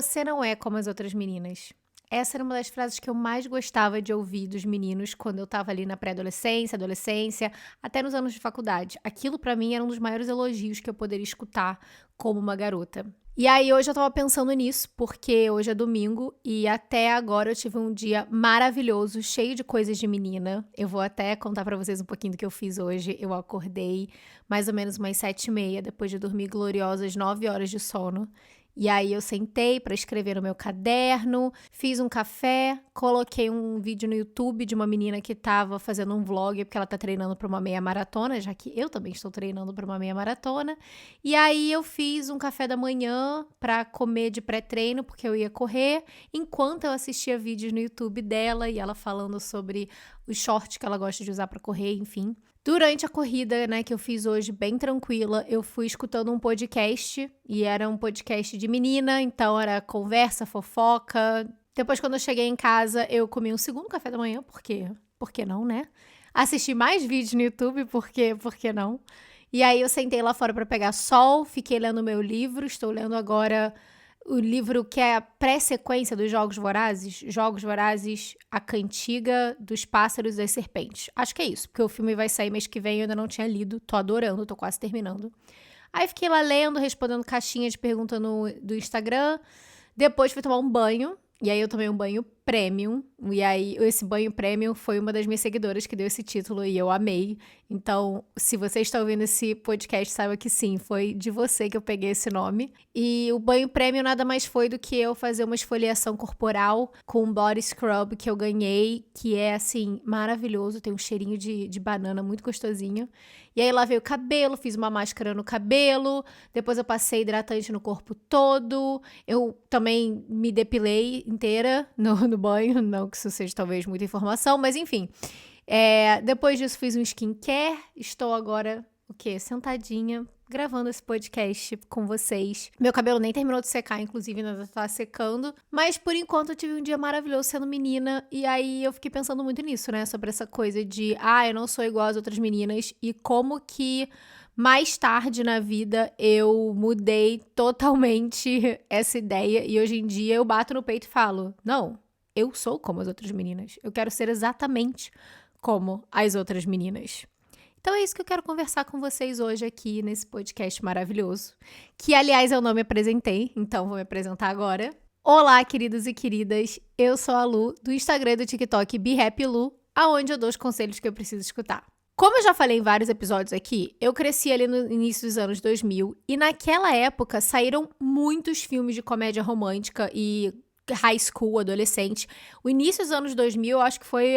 Você não é como as outras meninas. Essa era uma das frases que eu mais gostava de ouvir dos meninos quando eu estava ali na pré-adolescência, adolescência, até nos anos de faculdade. Aquilo pra mim era um dos maiores elogios que eu poderia escutar como uma garota. E aí hoje eu tava pensando nisso, porque hoje é domingo e até agora eu tive um dia maravilhoso, cheio de coisas de menina. Eu vou até contar pra vocês um pouquinho do que eu fiz hoje. Eu acordei mais ou menos umas 7h30, depois de dormir gloriosas 9 horas de sono. E aí eu sentei para escrever no meu caderno, fiz um café, coloquei um vídeo no YouTube de uma menina que estava fazendo um vlog, porque ela tá treinando para uma meia maratona, já que eu também estou treinando para uma meia maratona. E aí eu fiz um café da manhã para comer de pré-treino, porque eu ia correr, enquanto eu assistia vídeos no YouTube dela e ela falando sobre os shorts que ela gosta de usar para correr, enfim. Durante a corrida, né, que eu fiz hoje, bem tranquila, eu fui escutando um podcast, e era um podcast de menina, então era conversa, fofoca. Depois, quando eu cheguei em casa, eu comi um segundo café da manhã, porque, por que não, né? Assisti mais vídeos no YouTube, por que não? E aí eu sentei lá fora para pegar sol, fiquei lendo meu livro, estou lendo agora o livro que é a pré-sequência dos Jogos Vorazes, A Cantiga dos Pássaros e das Serpentes. Acho que é isso, porque o filme vai sair mês que vem e eu ainda não tinha lido, tô adorando, tô quase terminando. Aí fiquei lá lendo, respondendo caixinha de pergunta do Instagram, depois fui tomar um banho, e aí eu tomei um banho premium, e aí esse banho premium foi uma das minhas seguidoras que deu esse título e eu amei. Então, se você está ouvindo esse podcast, saiba que sim, foi de você que eu peguei esse nome. E o banho premium nada mais foi do que eu fazer uma esfoliação corporal com um body scrub que eu ganhei, que é assim, maravilhoso, tem um cheirinho de banana muito gostosinho. E aí lavei o cabelo, fiz uma máscara no cabelo, depois eu passei hidratante no corpo todo, eu também me depilei inteira no banho, não que isso seja talvez muita informação, mas enfim. Depois disso fiz um skincare, estou agora, sentadinha, gravando esse podcast com vocês. Meu cabelo nem terminou de secar, inclusive ainda tá secando, mas por enquanto eu tive um dia maravilhoso sendo menina, e aí eu fiquei pensando muito nisso, né, sobre essa coisa de, eu não sou igual às outras meninas, e como que mais tarde na vida eu mudei totalmente essa ideia, e hoje em dia eu bato no peito e falo, não, eu sou como as outras meninas, eu quero ser exatamente como as outras meninas. Então é isso que eu quero conversar com vocês hoje aqui nesse podcast maravilhoso, que aliás eu não me apresentei, então vou me apresentar agora. Olá, queridos e queridas, eu sou a Lu, do Instagram e do TikTok Be Happy Lu, aonde eu dou os conselhos que eu preciso escutar. Como eu já falei em vários episódios aqui, eu cresci ali no início dos anos 2000 e naquela época saíram muitos filmes de comédia romântica e high school, adolescente. O início dos anos 2000 eu acho que foi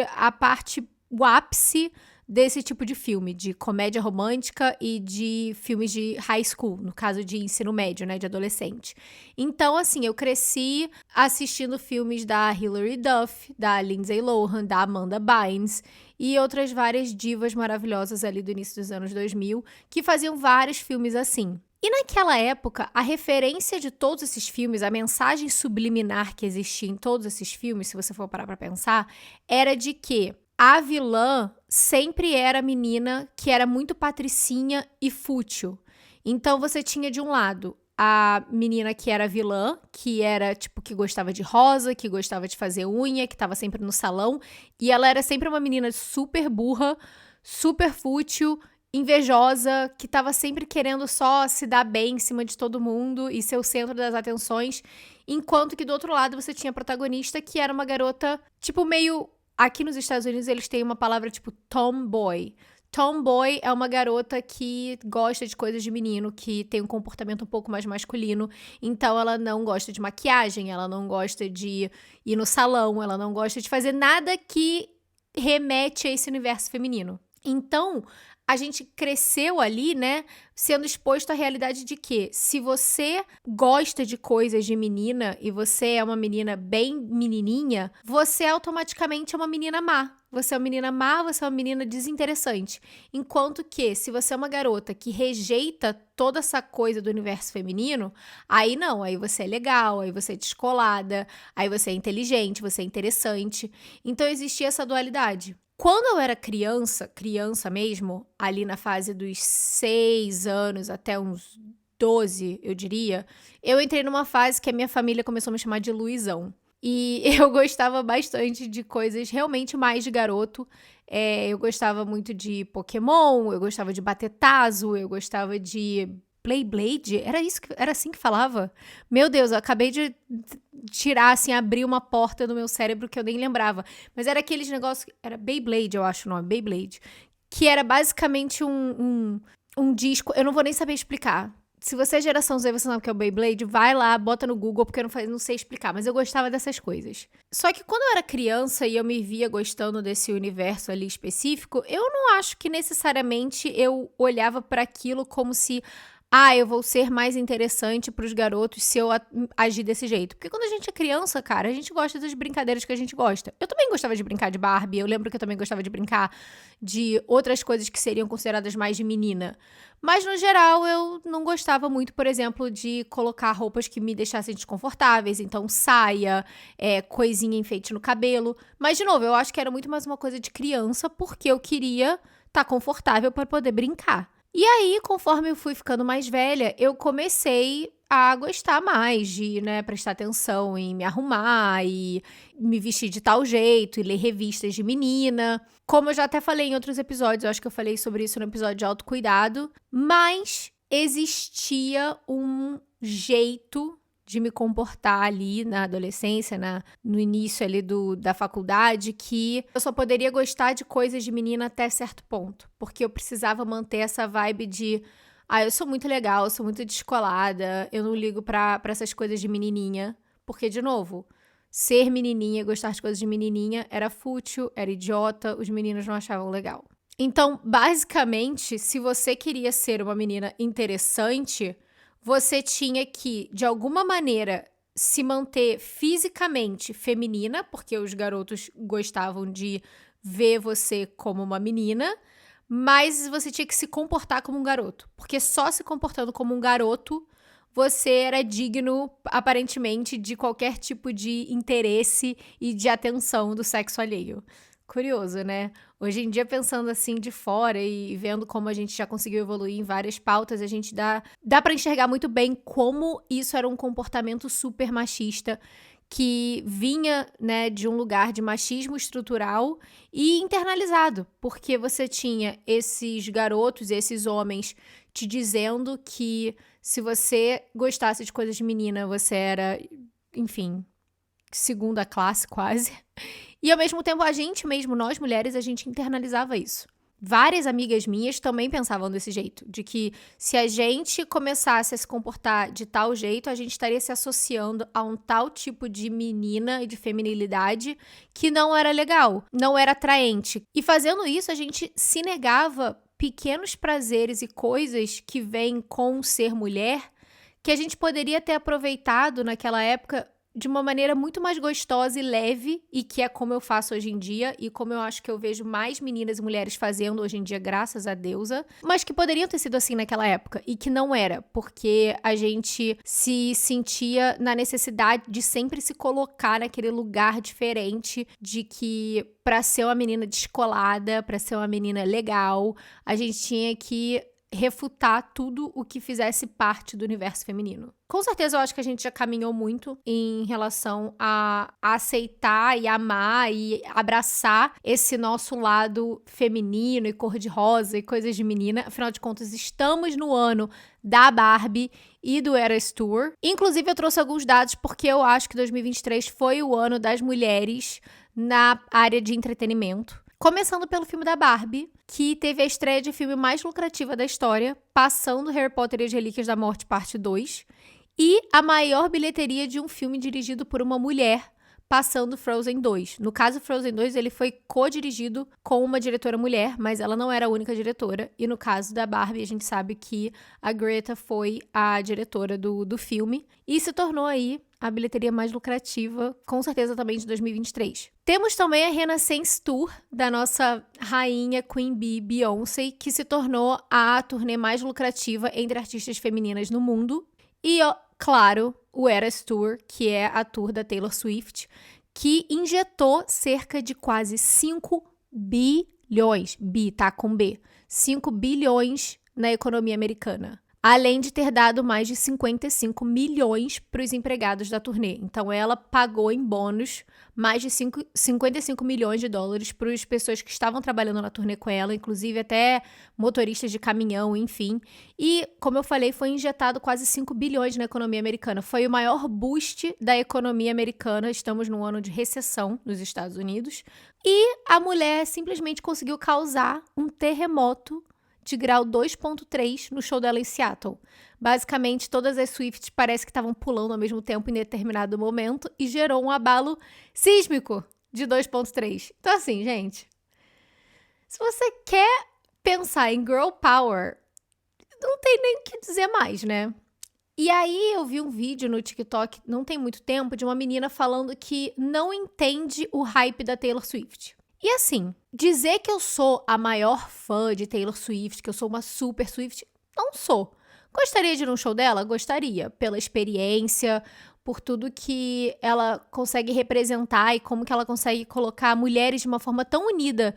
o ápice desse tipo de filme, de comédia romântica e de filmes de high school, no caso de ensino médio, né, de adolescente. Então, assim, eu cresci assistindo filmes da Hilary Duff, da Lindsay Lohan, da Amanda Bynes e outras várias divas maravilhosas ali do início dos anos 2000, que faziam vários filmes assim. E naquela época, a referência de todos esses filmes, a mensagem subliminar que existia em todos esses filmes, se você for parar pra pensar, era de que a vilã sempre era a menina que era muito patricinha e fútil. Então você tinha de um lado a menina que era vilã, que era tipo que gostava de rosa, que gostava de fazer unha, que tava sempre no salão, e ela era sempre uma menina super burra, super fútil, invejosa, que tava sempre querendo só se dar bem em cima de todo mundo e ser o centro das atenções, enquanto que do outro lado você tinha a protagonista que era uma garota tipo meio... Aqui nos Estados Unidos eles têm uma palavra tipo tomboy. Tomboy é uma garota que gosta de coisas de menino, que tem um comportamento um pouco mais masculino. Então ela não gosta de maquiagem, ela não gosta de ir no salão, ela não gosta de fazer nada que remete a esse universo feminino. Então, a gente cresceu ali, né, sendo exposto à realidade de que se você gosta de coisas de menina e você é uma menina bem menininha, você automaticamente é uma menina má. Você é uma menina má, você é uma menina desinteressante. Enquanto que, se você é uma garota que rejeita toda essa coisa do universo feminino, aí não, aí você é legal, aí você é descolada, aí você é inteligente, você é interessante. Então existia essa dualidade. Quando eu era criança mesmo, ali na fase dos 6 anos até uns 12, eu diria, eu entrei numa fase que a minha família começou a me chamar de Luizão. E eu gostava bastante de coisas realmente mais de garoto. Eu gostava muito de Pokémon, eu gostava de bater tazo, eu gostava de Beyblade. Era assim que falava? Meu Deus, eu acabei de tirar, assim, abrir uma porta do meu cérebro que eu nem lembrava. Mas era aqueles negócios, era Beyblade, eu acho o nome, Beyblade. Que era basicamente um disco, eu não vou nem saber explicar. Se você é geração Z, você sabe o que é o Beyblade, vai lá, bota no Google, porque eu não sei explicar, mas eu gostava dessas coisas. Só que quando eu era criança e eu me via gostando desse universo ali específico, eu não acho que necessariamente eu olhava para aquilo como se, eu vou ser mais interessante pros garotos se eu agir desse jeito. Porque quando a gente é criança, cara, a gente gosta das brincadeiras que a gente gosta. Eu também gostava de brincar de Barbie, eu lembro que eu também gostava de brincar de outras coisas que seriam consideradas mais de menina. Mas, no geral, eu não gostava muito, por exemplo, de colocar roupas que me deixassem desconfortáveis. Então, saia, coisinha, enfeite no cabelo. Mas, de novo, eu acho que era muito mais uma coisa de criança, porque eu queria estar confortável para poder brincar. E aí, conforme eu fui ficando mais velha, eu comecei a gostar mais de, prestar atenção em me arrumar e me vestir de tal jeito e ler revistas de menina. Como eu já até falei em outros episódios, eu acho que eu falei sobre isso no episódio de autocuidado, mas existia um jeito de me comportar ali na adolescência, no início ali da faculdade, que eu só poderia gostar de coisas de menina até certo ponto, porque eu precisava manter essa vibe de eu sou muito legal, eu sou muito descolada, eu não ligo pra essas coisas de menininha, porque, de novo, ser menininha, gostar de coisas de menininha era fútil, era idiota, os meninos não achavam legal. Então, basicamente, se você queria ser uma menina interessante, você tinha que, de alguma maneira, se manter fisicamente feminina, porque os garotos gostavam de ver você como uma menina, mas você tinha que se comportar como um garoto, porque só se comportando como um garoto você era digno, aparentemente, de qualquer tipo de interesse e de atenção do sexo alheio. Curioso, né? Hoje em dia, pensando assim de fora e vendo como a gente já conseguiu evoluir em várias pautas, a gente dá pra enxergar muito bem como isso era um comportamento super machista que vinha, de um lugar de machismo estrutural e internalizado, porque você tinha esses garotos, esses homens te dizendo que se você gostasse de coisas de menina, você era, enfim, segunda classe quase. E ao mesmo tempo, a gente mesmo, nós mulheres, a gente internalizava isso. Várias amigas minhas também pensavam desse jeito, de que se a gente começasse a se comportar de tal jeito, a gente estaria se associando a um tal tipo de menina e de feminilidade que não era legal, não era atraente. E fazendo isso, a gente se negava pequenos prazeres e coisas que vêm com ser mulher, que a gente poderia ter aproveitado naquela época de uma maneira muito mais gostosa e leve, e que é como eu faço hoje em dia, e como eu acho que eu vejo mais meninas e mulheres fazendo hoje em dia, graças a deusa, mas que poderiam ter sido assim naquela época, e que não era, porque a gente se sentia na necessidade de sempre se colocar naquele lugar diferente, de que pra ser uma menina descolada, pra ser uma menina legal, a gente tinha que refutar tudo o que fizesse parte do universo feminino. Com certeza eu acho que a gente já caminhou muito em relação a aceitar e amar e abraçar esse nosso lado feminino e cor-de-rosa e coisas de menina. Afinal de contas, estamos no ano da Barbie e do Eras Tour. Inclusive, eu trouxe alguns dados porque eu acho que 2023 foi o ano das mulheres na área de entretenimento. Começando pelo filme da Barbie, que teve a estreia de filme mais lucrativa da história, passando Harry Potter e as Relíquias da Morte, parte 2, e a maior bilheteria de um filme dirigido por uma mulher, passando Frozen 2. No caso, Frozen 2, ele foi co-dirigido com uma diretora mulher, mas ela não era a única diretora. E no caso da Barbie, a gente sabe que a Greta foi a diretora do filme e se tornou aí a bilheteria mais lucrativa, com certeza também de 2023. Temos também a Renaissance Tour da nossa rainha Queen Bee, Beyoncé, que se tornou a turnê mais lucrativa entre artistas femininas no mundo. E, claro, o Eras Tour, que é a tour da Taylor Swift, que injetou cerca de quase 5 bilhões, 5 bilhões na economia americana. além de ter dado mais de 55 milhões para os empregados da turnê. Então, ela pagou em bônus mais de 55 milhões de dólares para as pessoas que estavam trabalhando na turnê com ela, inclusive até motoristas de caminhão, enfim. E, como eu falei, foi injetado quase 5 bilhões na economia americana. Foi o maior boost da economia americana. Estamos num ano de recessão nos Estados Unidos. E a mulher simplesmente conseguiu causar um terremoto de grau 2.3 no show dela em Seattle. Basicamente, todas as Swifties parece que estavam pulando ao mesmo tempo em determinado momento e gerou um abalo sísmico de 2.3. Então assim, gente, se você quer pensar em girl power, não tem nem o que dizer mais, né? E aí eu vi um vídeo no TikTok, não tem muito tempo, de uma menina falando que não entende o hype da Taylor Swift. E assim, dizer que eu sou a maior fã de Taylor Swift, que eu sou uma super Swift, não sou. Gostaria de ir num show dela? Gostaria. Pela experiência, por tudo que ela consegue representar e como que ela consegue colocar mulheres de uma forma tão unida,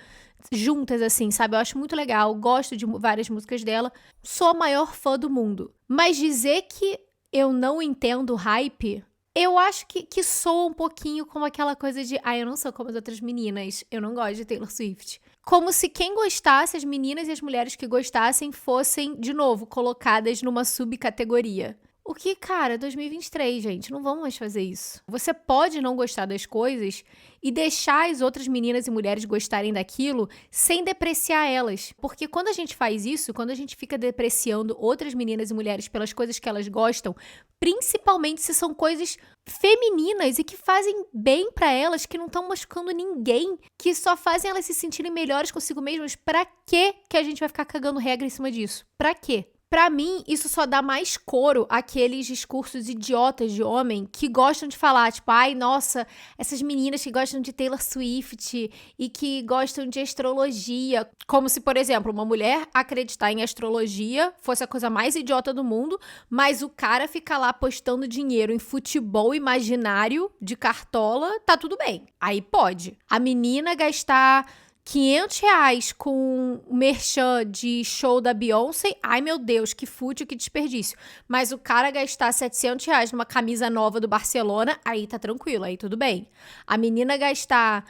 juntas assim, sabe? Eu acho muito legal, gosto de várias músicas dela, sou a maior fã do mundo. Mas dizer que eu não entendo o hype, eu acho que soa um pouquinho como aquela coisa de eu não sou como as outras meninas, eu não gosto de Taylor Swift. Como se quem gostasse, as meninas e as mulheres que gostassem, fossem, de novo, colocadas numa subcategoria. O que, cara, 2023, gente, não vamos mais fazer isso. Você pode não gostar das coisas e deixar as outras meninas e mulheres gostarem daquilo sem depreciar elas. Porque quando a gente faz isso, quando a gente fica depreciando outras meninas e mulheres pelas coisas que elas gostam, principalmente se são coisas femininas e que fazem bem pra elas, que não estão machucando ninguém, que só fazem elas se sentirem melhores consigo mesmas, pra quê que a gente vai ficar cagando regra em cima disso? Pra quê? Pra mim, isso só dá mais coro àqueles discursos idiotas de homem que gostam de falar, tipo, ai, nossa, essas meninas que gostam de Taylor Swift e que gostam de astrologia. Como se, por exemplo, uma mulher acreditar em astrologia fosse a coisa mais idiota do mundo, mas o cara fica lá apostando dinheiro em futebol imaginário de cartola, tá tudo bem. Aí pode. A menina gastar R$ 500 com o merchan de show da Beyoncé, ai meu Deus, que fútil, que desperdício. Mas o cara gastar R$ 700 numa camisa nova do Barcelona, aí tá tranquilo, aí tudo bem. A menina gastar,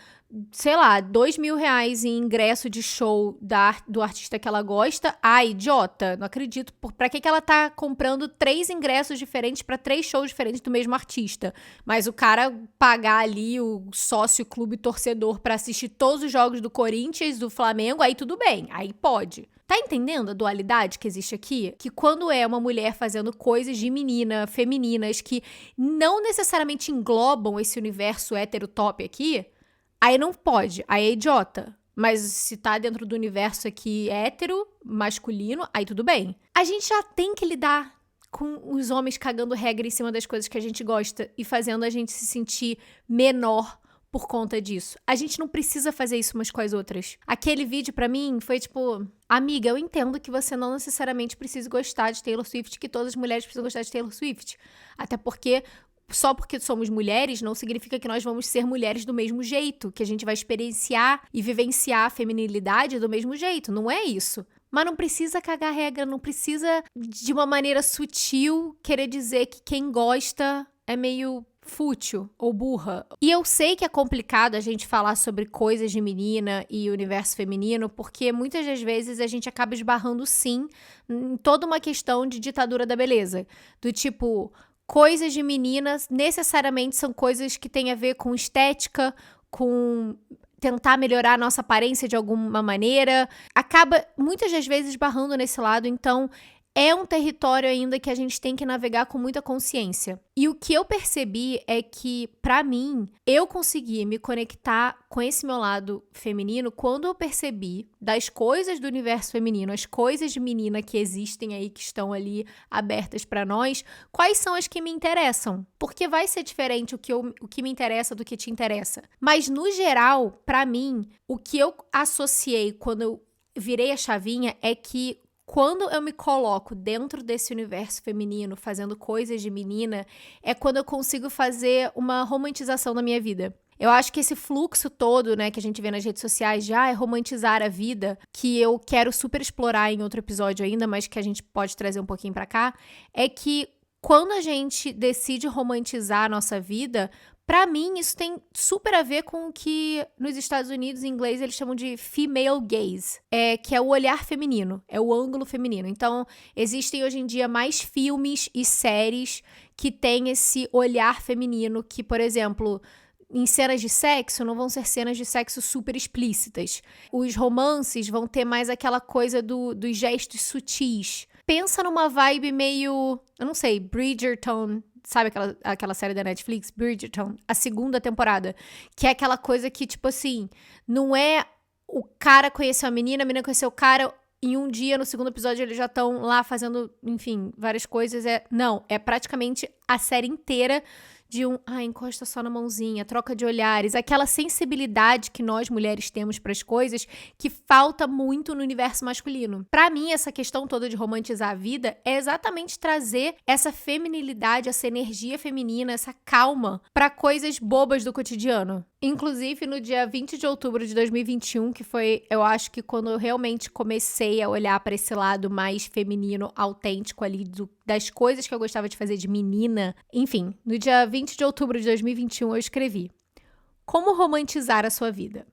sei lá, R$ 2.000 em ingresso de show do artista que ela gosta, ai, idiota, não acredito. Pra que ela tá comprando 3 ingressos diferentes pra 3 shows diferentes do mesmo artista? Mas o cara pagar ali o sócio clube torcedor pra assistir todos os jogos do Corinthians, do Flamengo, aí tudo bem, aí pode. Tá entendendo a dualidade que existe aqui? Que quando é uma mulher fazendo coisas de menina, femininas, que não necessariamente englobam esse universo hétero top aqui, aí não pode, aí é idiota. Mas se tá dentro do universo aqui hétero, masculino, aí tudo bem. A gente já tem que lidar com os homens cagando regra em cima das coisas que a gente gosta e fazendo a gente se sentir menor por conta disso. A gente não precisa fazer isso umas com as outras. Aquele vídeo pra mim foi tipo, amiga, eu entendo que você não necessariamente precisa gostar de Taylor Swift, que todas as mulheres precisam gostar de Taylor Swift. Até porque só porque somos mulheres não significa que nós vamos ser mulheres do mesmo jeito, que a gente vai experienciar e vivenciar a feminilidade do mesmo jeito. Não é isso. Mas não precisa cagar regra, não precisa de uma maneira sutil querer dizer que quem gosta é meio fútil ou burra. E eu sei que é complicado a gente falar sobre coisas de menina e universo feminino, porque muitas das vezes a gente acaba esbarrando sim em toda uma questão de ditadura da beleza. Do tipo, coisas de meninas necessariamente são coisas que têm a ver com estética, com tentar melhorar a nossa aparência de alguma maneira. Acaba muitas das vezes esbarrando nesse lado, então é um território ainda que a gente tem que navegar com muita consciência. E o que eu percebi é que, pra mim, eu consegui me conectar com esse meu lado feminino quando eu percebi das coisas do universo feminino, as coisas de menina que existem aí, que estão ali abertas pra nós, quais são as que me interessam. Porque vai ser diferente o que me interessa do que te interessa. Mas, no geral, pra mim, o que eu associei quando eu virei a chavinha é que quando eu me coloco dentro desse universo feminino, fazendo coisas de menina, é quando eu consigo fazer uma romantização da minha vida. Eu acho que esse fluxo todo, né, que a gente vê nas redes sociais de romantizar a vida, que eu quero super explorar em outro episódio ainda, mas que a gente pode trazer um pouquinho pra cá, é que quando a gente decide romantizar a nossa vida, pra mim isso tem super a ver com o que nos Estados Unidos, em inglês, eles chamam de female gaze, que é o olhar feminino, é o ângulo feminino. Então, existem hoje em dia mais filmes e séries que têm esse olhar feminino que, por exemplo, em cenas de sexo, não vão ser cenas de sexo super explícitas. Os romances vão ter mais aquela coisa dos gestos sutis. Pensa numa vibe meio, eu não sei, Bridgerton, sabe aquela série da Netflix, Bridgerton, a segunda temporada, que é aquela coisa que, tipo assim, não é o cara conheceu a menina conheceu o cara, em um dia, no segundo episódio, eles já estão lá fazendo, enfim, várias coisas. Não, é praticamente a série inteira de encosta só na mãozinha, troca de olhares, aquela sensibilidade que nós mulheres temos para as coisas que falta muito no universo masculino. Para mim, essa questão toda de romantizar a vida é exatamente trazer essa feminilidade, essa energia feminina, essa calma para coisas bobas do cotidiano. Inclusive, no dia 20 de outubro de 2021, que foi, eu acho que quando eu realmente comecei a olhar para esse lado mais feminino, autêntico ali das coisas que eu gostava de fazer de menina. Enfim, no dia 20 de outubro de 2021 eu escrevi: Como romantizar a sua vida?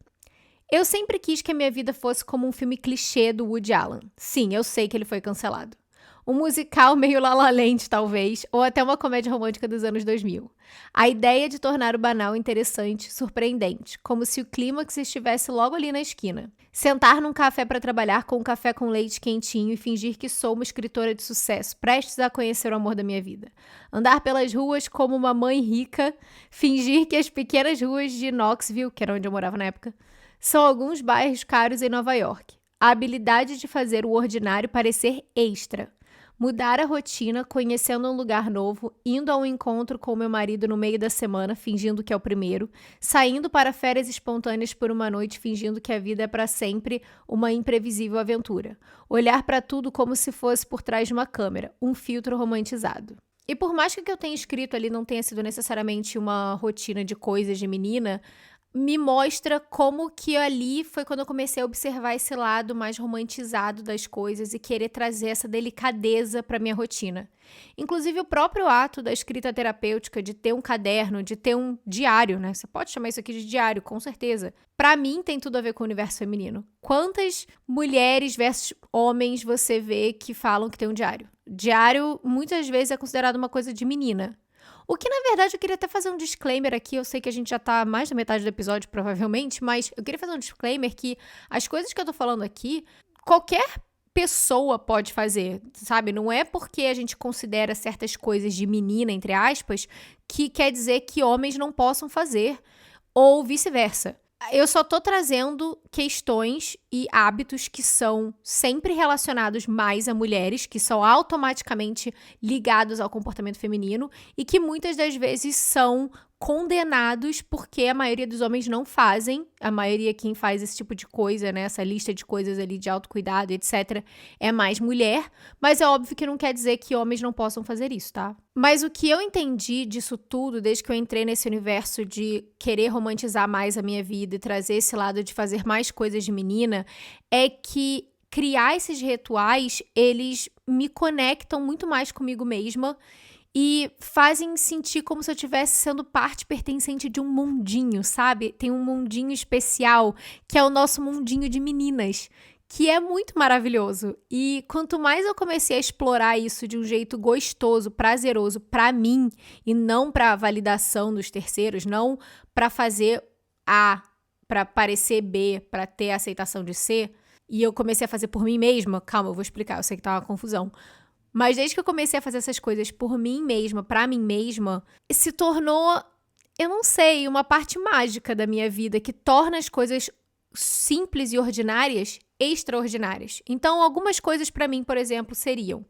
Eu sempre quis que a minha vida fosse como um filme clichê do Woody Allen. Sim, eu sei que ele foi cancelado. Um musical meio La La Land, talvez, ou até uma comédia romântica dos anos 2000. A ideia de tornar o banal interessante, surpreendente, como se o clímax estivesse logo ali na esquina. Sentar num café para trabalhar com um café com leite quentinho e fingir que sou uma escritora de sucesso, prestes a conhecer o amor da minha vida. Andar pelas ruas como uma mãe rica, fingir que as pequenas ruas de Knoxville, que era onde eu morava na época, são alguns bairros caros em Nova York. A habilidade de fazer o ordinário parecer extra. Mudar a rotina, conhecendo um lugar novo, indo a um encontro com meu marido no meio da semana, fingindo que é o primeiro, saindo para férias espontâneas por uma noite, fingindo que a vida é para sempre uma imprevisível aventura. Olhar para tudo como se fosse por trás de uma câmera, um filtro romantizado. E por mais que o que eu tenha escrito ali não tenha sido necessariamente uma rotina de coisas de menina, me mostra como que ali foi quando eu comecei a observar esse lado mais romantizado das coisas e querer trazer essa delicadeza para minha rotina. Inclusive o próprio ato da escrita terapêutica, de ter um caderno, de ter um diário, né? Você pode chamar isso aqui de diário, com certeza. Para mim tem tudo a ver com o universo feminino. Quantas mulheres versus homens você vê que falam que tem um diário? Diário muitas vezes é considerado uma coisa de menina. O que, na verdade, eu queria até fazer um disclaimer aqui. Eu sei que a gente já tá mais da metade do episódio, provavelmente, mas eu queria fazer um disclaimer que as coisas que eu tô falando aqui, qualquer pessoa pode fazer, sabe? Não é porque a gente considera certas coisas de menina, entre aspas, que quer dizer que homens não possam fazer, ou vice-versa. Eu só tô trazendo questões e hábitos que são sempre relacionados mais a mulheres, que são automaticamente ligados ao comportamento feminino e que muitas das vezes são condenados porque a maioria dos homens não fazem. A maioria quem faz esse tipo de coisa, né, essa lista de coisas ali de autocuidado, etc, é mais mulher, mas é óbvio que não quer dizer que homens não possam fazer isso, tá? Mas o que eu entendi disso tudo, desde que eu entrei nesse universo de querer romantizar mais a minha vida e trazer esse lado de fazer mais coisas de menina, é que criar esses rituais, eles me conectam muito mais comigo mesma e fazem sentir como se eu estivesse sendo parte pertencente de um mundinho, sabe? Tem um mundinho especial, que é o nosso mundinho de meninas, que é muito maravilhoso. E quanto mais eu comecei a explorar isso de um jeito gostoso, prazeroso pra mim, e não pra validação dos terceiros, não pra fazer A, pra parecer B, pra ter a aceitação de C, e eu comecei a fazer por mim mesma, calma, eu vou explicar, eu sei que tá uma confusão. Mas desde que eu comecei a fazer essas coisas por mim mesma, pra mim mesma, se tornou, eu não sei, uma parte mágica da minha vida que torna as coisas simples e ordinárias extraordinárias. Então, algumas coisas pra mim, por exemplo, seriam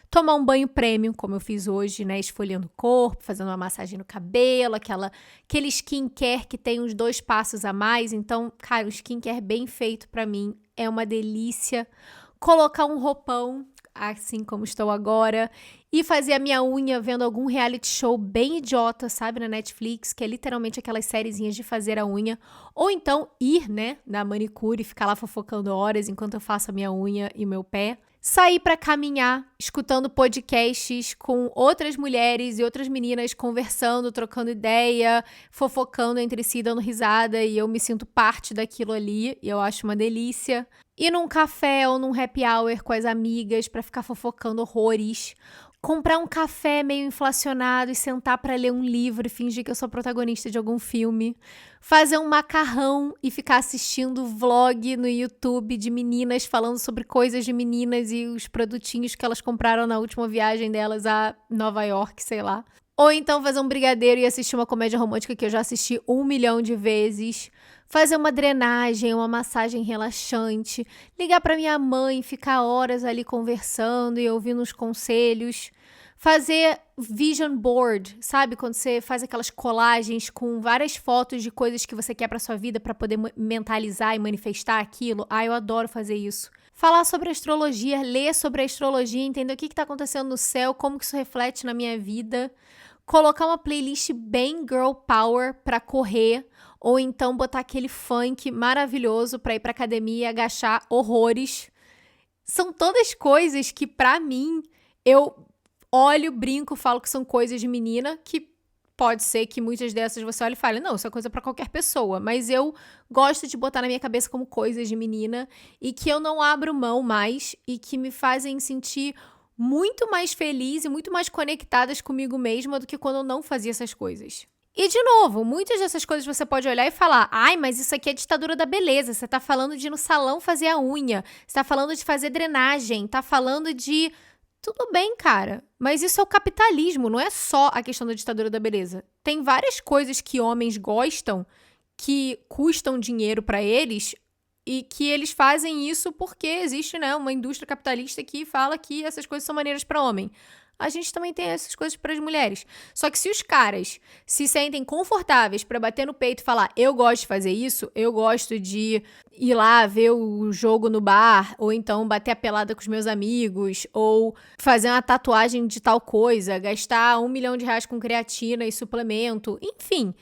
tomar um banho premium, como eu fiz hoje, né? Esfoliando o corpo, fazendo uma massagem no cabelo, aquele skincare que tem uns 2 passos a mais. Então, cara, o skincare bem feito pra mim é uma delícia. Colocar um roupão assim como estou agora, e fazer a minha unha vendo algum reality show bem idiota, sabe, na Netflix, que é literalmente aquelas sériezinhas de fazer a unha, ou então ir, né, na manicure e ficar lá fofocando horas enquanto eu faço a minha unha e o meu pé. Sair para caminhar, escutando podcasts com outras mulheres e outras meninas conversando, trocando ideia, fofocando entre si, dando risada, e eu me sinto parte daquilo ali, e eu acho uma delícia. Ir num café ou num happy hour com as amigas para ficar fofocando horrores. Comprar um café meio inflacionado e sentar para ler um livro e fingir que eu sou protagonista de algum filme. Fazer um macarrão e ficar assistindo vlog no YouTube de meninas falando sobre coisas de meninas e os produtinhos que elas compraram na última viagem delas a Nova York, sei lá. Ou então fazer um brigadeiro e assistir uma comédia romântica que eu já assisti 1 milhão de vezes. Fazer uma drenagem, uma massagem relaxante. Ligar para minha mãe, ficar horas ali conversando e ouvindo os conselhos. Fazer vision board, sabe? Quando você faz aquelas colagens com várias fotos de coisas que você quer para sua vida para poder mentalizar e manifestar aquilo. Eu adoro fazer isso. Falar sobre astrologia, ler sobre a astrologia, entender o que está acontecendo no céu, como que isso reflete na minha vida. Colocar uma playlist bem girl power para correr, ou então botar aquele funk maravilhoso para ir para academia e agachar horrores. São todas coisas que, para mim, eu olho, brinco, falo que são coisas de menina, que pode ser que muitas dessas você olhe e fale, não, isso é coisa pra qualquer pessoa, mas eu gosto de botar na minha cabeça como coisas de menina e que eu não abro mão mais e que me fazem sentir muito mais feliz e muito mais conectadas comigo mesma do que quando eu não fazia essas coisas. E, de novo, muitas dessas coisas você pode olhar e falar, mas isso aqui é ditadura da beleza, você tá falando de ir no salão fazer a unha, você tá falando de fazer drenagem, tá falando de... Tudo bem, cara, mas isso é o capitalismo, não é só a questão da ditadura da beleza. Tem várias coisas que homens gostam, que custam dinheiro pra eles, e que eles fazem isso porque existe, né, uma indústria capitalista que fala que essas coisas são maneiras para homem. A gente também tem essas coisas para as mulheres. Só que se os caras se sentem confortáveis para bater no peito e falar, eu gosto de fazer isso, eu gosto de ir lá ver o jogo no bar, ou então bater a pelada com os meus amigos, ou fazer uma tatuagem de tal coisa, gastar R$1 milhão com creatina e suplemento, enfim...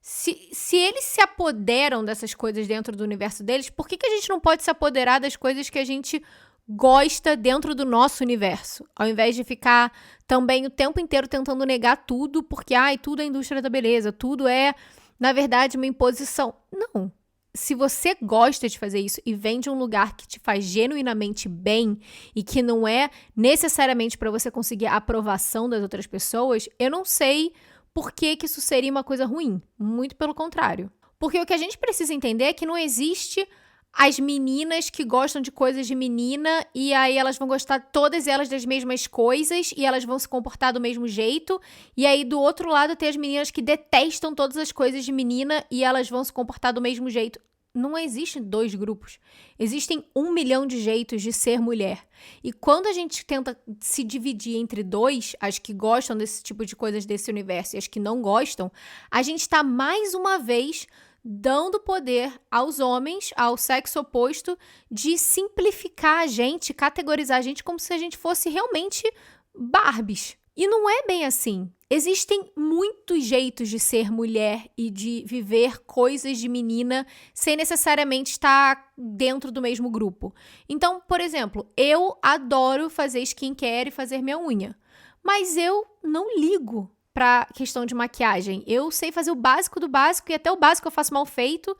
Se eles se apoderam dessas coisas dentro do universo deles, por que a gente não pode se apoderar das coisas que a gente gosta dentro do nosso universo? Ao invés de ficar também o tempo inteiro tentando negar tudo, porque tudo é indústria da beleza, tudo é, na verdade, uma imposição. Não. Se você gosta de fazer isso e vem de um lugar que te faz genuinamente bem e que não é necessariamente para você conseguir a aprovação das outras pessoas, eu não sei... Por que isso seria uma coisa ruim? Muito pelo contrário. Porque o que a gente precisa entender é que não existe as meninas que gostam de coisas de menina e aí elas vão gostar todas elas das mesmas coisas e elas vão se comportar do mesmo jeito. E aí do outro lado tem as meninas que detestam todas as coisas de menina e elas vão se comportar do mesmo jeito. Não existem 2 grupos. Existem 1 milhão de jeitos de ser mulher. E quando a gente tenta se dividir entre 2, as que gostam desse tipo de coisas desse universo e as que não gostam, a gente está mais uma vez dando poder aos homens, ao sexo oposto, de simplificar a gente, categorizar a gente como se a gente fosse realmente Barbies. E não é bem assim. Existem muitos jeitos de ser mulher e de viver coisas de menina sem necessariamente estar dentro do mesmo grupo. Então, por exemplo, eu adoro fazer skincare e fazer minha unha, mas eu não ligo pra questão de maquiagem. Eu sei fazer o básico do básico e até o básico eu faço mal feito,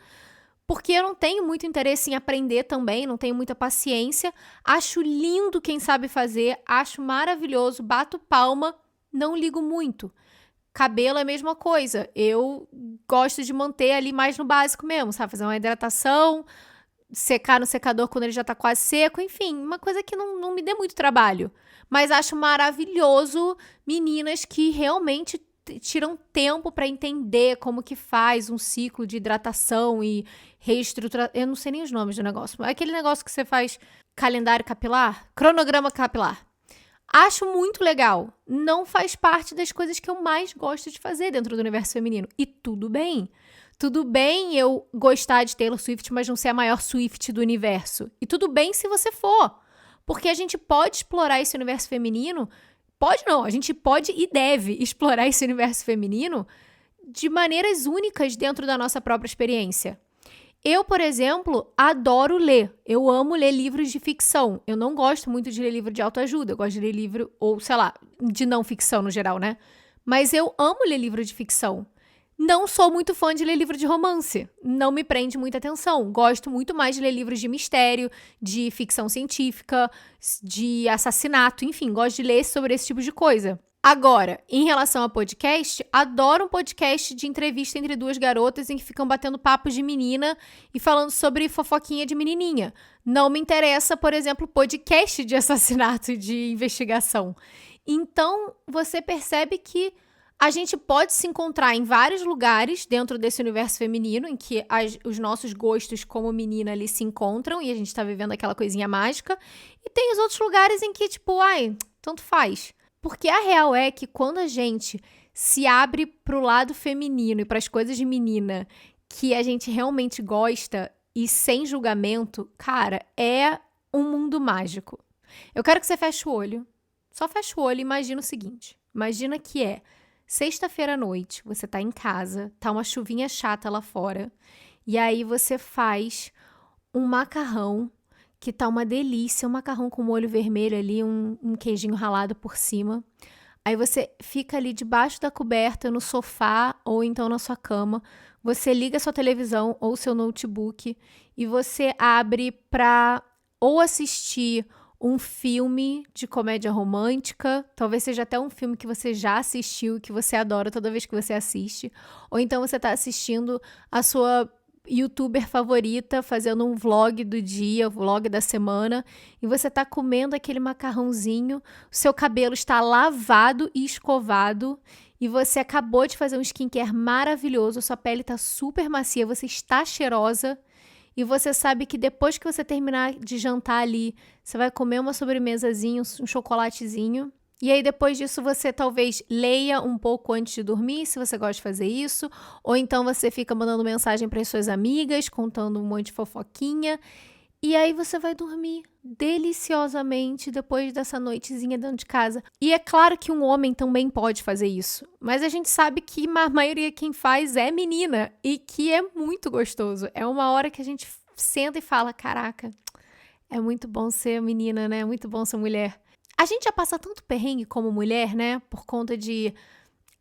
porque eu não tenho muito interesse em aprender também, não tenho muita paciência. Acho lindo quem sabe fazer, acho maravilhoso, bato palma, não ligo muito. Cabelo é a mesma coisa, eu gosto de manter ali mais no básico mesmo, sabe? Fazer uma hidratação, secar no secador quando ele já tá quase seco, enfim, uma coisa que não me dê muito trabalho. Mas acho maravilhoso meninas que realmente tiram tempo para entender como que faz um ciclo de hidratação e reestrutura. Eu não sei nem os nomes do negócio. É aquele negócio que você faz calendário capilar, cronograma capilar. Acho muito legal. Não faz parte das coisas que eu mais gosto de fazer dentro do universo feminino. E tudo bem. Tudo bem eu gostar de Taylor Swift, mas não ser a maior Swift do universo. E tudo bem se você for. Porque a gente pode explorar esse universo feminino, pode não, a gente pode e deve explorar esse universo feminino de maneiras únicas dentro da nossa própria experiência. Eu, por exemplo, adoro ler. Eu amo ler livros de ficção. Eu não gosto muito de ler livro de autoajuda. Eu gosto de ler livro, ou sei lá, de não ficção no geral, né? Mas eu amo ler livro de ficção. Não sou muito fã de ler livro de romance. Não me prende muita atenção. Gosto muito mais de ler livros de mistério, de ficção científica, de assassinato, enfim, gosto de ler sobre esse tipo de coisa. Agora, em relação a podcast, adoro um podcast de entrevista entre duas garotas em que ficam batendo papos de menina e falando sobre fofoquinha de menininha. Não me interessa, por exemplo, podcast de assassinato e de investigação. Então, você percebe que a gente pode se encontrar em vários lugares dentro desse universo feminino, em que os nossos gostos como menina ali se encontram e a gente tá vivendo aquela coisinha mágica. E tem os outros lugares em que, tipo, ai, tanto faz. Porque a real é que quando a gente se abre pro lado feminino e pras coisas de menina que a gente realmente gosta e sem julgamento, cara, é um mundo mágico. Eu quero que você feche o olho. Só feche o olho e imagina o seguinte. Imagina que é sexta-feira à noite, você tá em casa, tá uma chuvinha chata lá fora, e aí você faz um macarrão que tá uma delícia, um macarrão com molho vermelho ali, um queijinho ralado por cima. Aí você fica ali debaixo da coberta, no sofá ou então na sua cama. Você liga a sua televisão ou seu notebook e você abre pra ou assistir um filme de comédia romântica, talvez seja até um filme que você já assistiu e que você adora toda vez que você assiste. Ou então você tá assistindo a sua youtuber favorita fazendo um vlog do dia, vlog da semana, e você tá comendo aquele macarrãozinho, o seu cabelo está lavado e escovado, e você acabou de fazer um skincare maravilhoso, sua pele tá super macia, você está cheirosa, e você sabe que depois que você terminar de jantar ali, você vai comer uma sobremesazinha, um chocolatezinho. E aí, depois disso, você talvez leia um pouco antes de dormir, se você gosta de fazer isso. Ou então você fica mandando mensagem para as suas amigas, contando um monte de fofoquinha. E aí você vai dormir deliciosamente depois dessa noitezinha dentro de casa. E é claro que um homem também pode fazer isso. Mas a gente sabe que a maioria quem faz é menina. E que é muito gostoso. É uma hora que a gente senta e fala, caraca, é muito bom ser menina, né? É muito bom ser mulher. A gente já passa tanto perrengue como mulher, né? Por conta de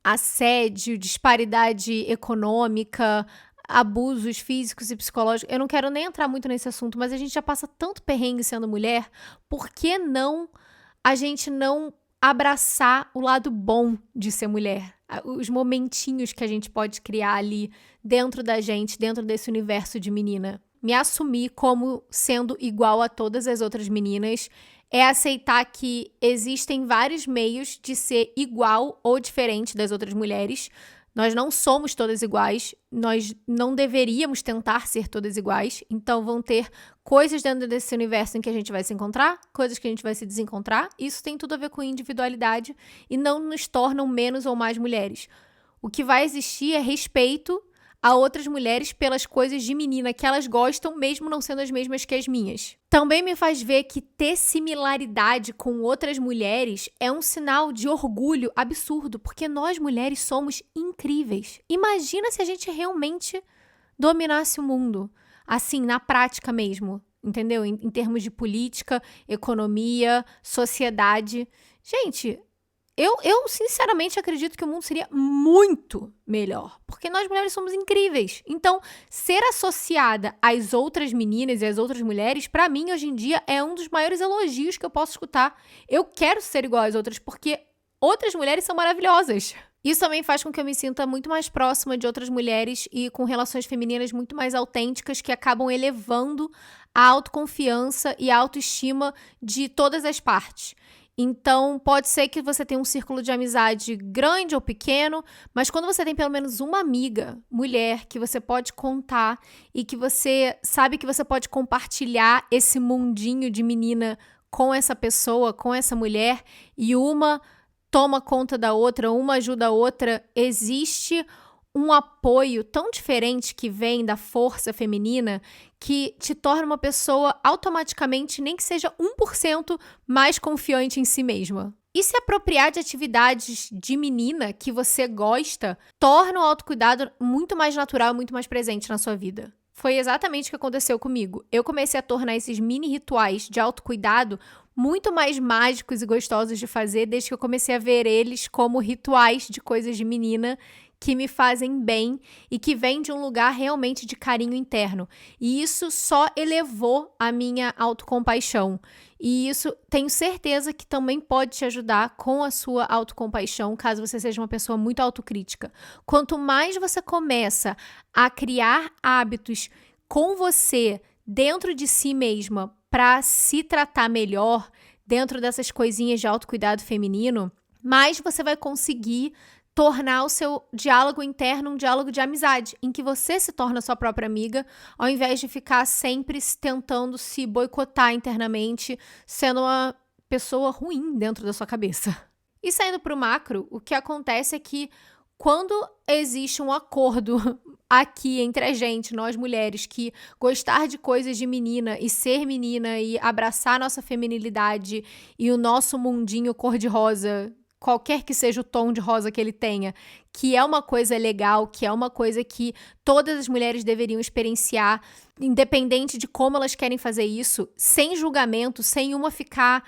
assédio, disparidade econômica, abusos físicos e psicológicos. Eu não quero nem entrar muito nesse assunto, mas a gente já passa tanto perrengue sendo mulher. Por que não a gente não abraçar o lado bom de ser mulher? Os momentinhos que a gente pode criar ali dentro da gente, dentro desse universo de menina. Me assumir como sendo igual a todas as outras meninas é aceitar que existem vários meios de ser igual ou diferente das outras mulheres. Nós não somos todas iguais, nós não deveríamos tentar ser todas iguais, então vão ter coisas dentro desse universo em que a gente vai se encontrar, coisas que a gente vai se desencontrar. Isso tem tudo a ver com individualidade e não nos tornam menos ou mais mulheres. O que vai existir é respeito a outras mulheres pelas coisas de menina que elas gostam, mesmo não sendo as mesmas que as minhas. Também me faz ver que ter similaridade com outras mulheres é um sinal de orgulho absurdo, porque nós mulheres somos incríveis. Imagina se a gente realmente dominasse o mundo, assim, na prática mesmo, entendeu? Em termos de política, economia, sociedade. Gente, eu sinceramente acredito que o mundo seria muito melhor, porque nós mulheres somos incríveis. Então, ser associada às outras meninas e às outras mulheres, pra mim, hoje em dia, é um dos maiores elogios que eu posso escutar. Eu quero ser igual às outras, porque outras mulheres são maravilhosas. Isso também faz com que eu me sinta muito mais próxima de outras mulheres e com relações femininas muito mais autênticas, que acabam elevando a autoconfiança e a autoestima de todas as partes. Então, pode ser que você tenha um círculo de amizade grande ou pequeno, mas quando você tem pelo menos uma amiga, mulher, que você pode contar e que você sabe que você pode compartilhar esse mundinho de menina com essa pessoa, com essa mulher, e uma toma conta da outra, uma ajuda a outra, existe um apoio tão diferente que vem da força feminina que te torna uma pessoa automaticamente, nem que seja 1% mais confiante em si mesma. E se apropriar de atividades de menina que você gosta torna o autocuidado muito mais natural, muito mais presente na sua vida. Foi exatamente o que aconteceu comigo. Eu comecei a tornar esses mini rituais de autocuidado muito mais mágicos e gostosos de fazer desde que eu comecei a ver eles como rituais de coisas de menina que me fazem bem e que vêm de um lugar realmente de carinho interno. E isso só elevou a minha autocompaixão. E isso tenho certeza que também pode te ajudar com a sua autocompaixão, caso você seja uma pessoa muito autocrítica. Quanto mais você começa a criar hábitos com você dentro de si mesma para se tratar melhor dentro dessas coisinhas de autocuidado feminino, mais você vai conseguir tornar o seu diálogo interno um diálogo de amizade, em que você se torna sua própria amiga, ao invés de ficar sempre tentando se boicotar internamente, sendo uma pessoa ruim dentro da sua cabeça. E saindo para o macro, o que acontece é que quando existe um acordo aqui entre a gente, nós mulheres, que gostar de coisas de menina e ser menina e abraçar a nossa feminilidade e o nosso mundinho cor-de-rosa, qualquer que seja o tom de rosa que ele tenha, que é uma coisa legal, que é uma coisa que todas as mulheres deveriam experienciar, independente de como elas querem fazer isso, sem julgamento, sem uma ficar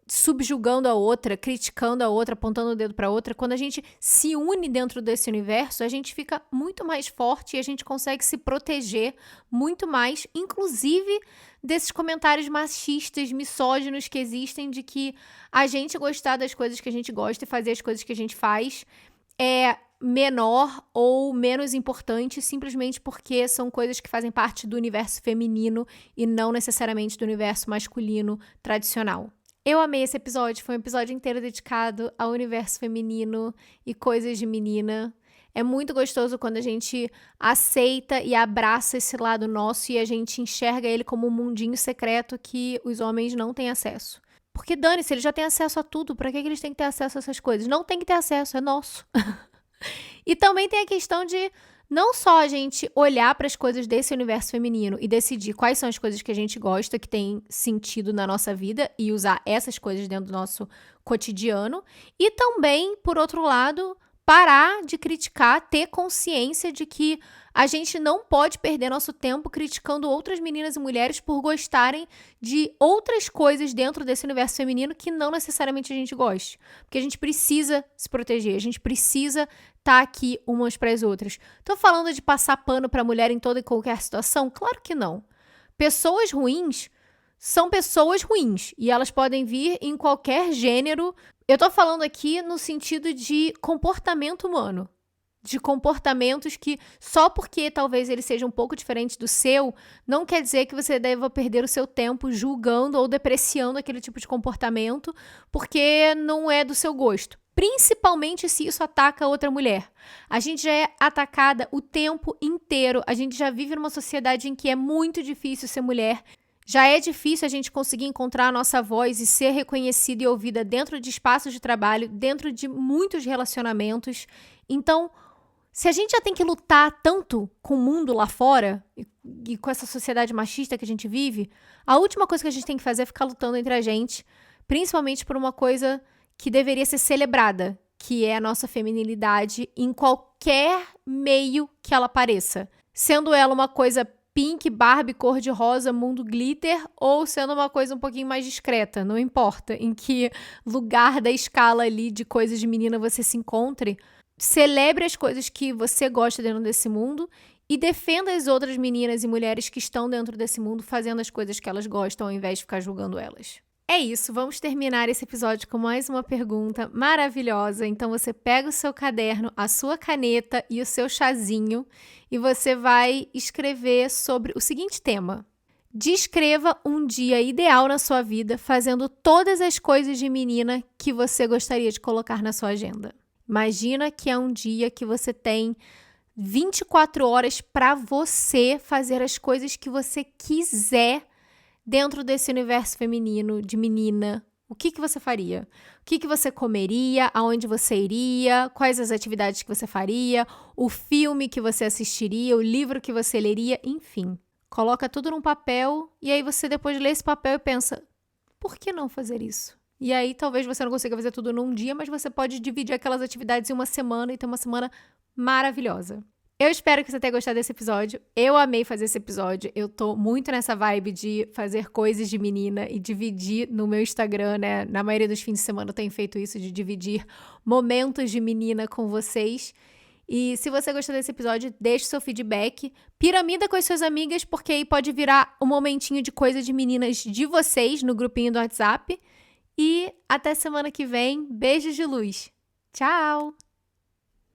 subjugando a outra, criticando a outra, apontando o dedo para a outra. Quando a gente se une dentro desse universo, a gente fica muito mais forte e a gente consegue se proteger muito mais, inclusive desses comentários machistas, misóginos que existem, de que a gente gostar das coisas que a gente gosta e fazer as coisas que a gente faz é menor ou menos importante simplesmente porque são coisas que fazem parte do universo feminino e não necessariamente do universo masculino tradicional. Eu amei esse episódio, foi um episódio inteiro dedicado ao universo feminino e coisas de menina. É muito gostoso quando a gente aceita e abraça esse lado nosso e a gente enxerga ele como um mundinho secreto que os homens não têm acesso. Porque dane-se, eles já têm acesso a tudo, pra que eles têm que ter acesso a essas coisas? Não tem que ter acesso, é nosso. E também tem a questão de não só a gente olhar para as coisas desse universo feminino e decidir quais são as coisas que a gente gosta, que tem sentido na nossa vida e usar essas coisas dentro do nosso cotidiano. E também, por outro lado, parar de criticar, ter consciência de que a gente não pode perder nosso tempo criticando outras meninas e mulheres por gostarem de outras coisas dentro desse universo feminino que não necessariamente a gente goste. Porque a gente precisa se proteger, a gente precisa estar aqui umas para as outras. Tô falando de passar pano para mulher em toda e qualquer situação? Claro que não. Pessoas ruins são pessoas ruins e elas podem vir em qualquer gênero. Eu tô falando aqui no sentido de comportamento humano. De comportamentos que só porque talvez ele seja um pouco diferente do seu, não quer dizer que você deva perder o seu tempo julgando ou depreciando aquele tipo de comportamento porque não é do seu gosto. Principalmente se isso ataca outra mulher. A gente já é atacada o tempo inteiro, a gente já vive numa sociedade em que é muito difícil ser mulher. Já é difícil a gente conseguir encontrar a nossa voz e ser reconhecida e ouvida dentro de espaços de trabalho, dentro de muitos relacionamentos. Então, se a gente já tem que lutar tanto com o mundo lá fora e com essa sociedade machista que a gente vive, a última coisa que a gente tem que fazer é ficar lutando entre a gente, principalmente por uma coisa que deveria ser celebrada, que é a nossa feminilidade em qualquer meio que ela apareça. Sendo ela uma coisa pink, Barbie, cor-de-rosa, mundo glitter, ou sendo uma coisa um pouquinho mais discreta, não importa em que lugar da escala ali de coisas de menina você se encontre. Celebre as coisas que você gosta dentro desse mundo e defenda as outras meninas e mulheres que estão dentro desse mundo fazendo as coisas que elas gostam ao invés de ficar julgando elas. É isso, vamos terminar esse episódio com mais uma pergunta maravilhosa. Então você pega o seu caderno, a sua caneta e o seu chazinho e você vai escrever sobre o seguinte tema. Descreva um dia ideal na sua vida fazendo todas as coisas de menina que você gostaria de colocar na sua agenda. Imagina que é um dia que você tem 24 horas para você fazer as coisas que você quiser dentro desse universo feminino, de menina, O que você faria? O que você comeria? Aonde você iria? Quais as atividades que você faria? O filme que você assistiria? O livro que você leria? Enfim, coloca tudo num papel e aí você depois lê esse papel e pensa, por que não fazer isso? E aí talvez você não consiga fazer tudo num dia, mas você pode dividir aquelas atividades em uma semana e ter uma semana maravilhosa. Eu espero que você tenha gostado desse episódio. Eu amei fazer esse episódio. Eu tô muito nessa vibe de fazer coisas de menina e dividir no meu Instagram, né? Na maioria dos fins de semana eu tenho feito isso, de dividir momentos de menina com vocês. E se você gostou desse episódio, deixe seu feedback. Piramida com as suas amigas, porque aí pode virar um momentinho de coisa de meninas de vocês no grupinho do WhatsApp. E até semana que vem. Beijos de luz. Tchau!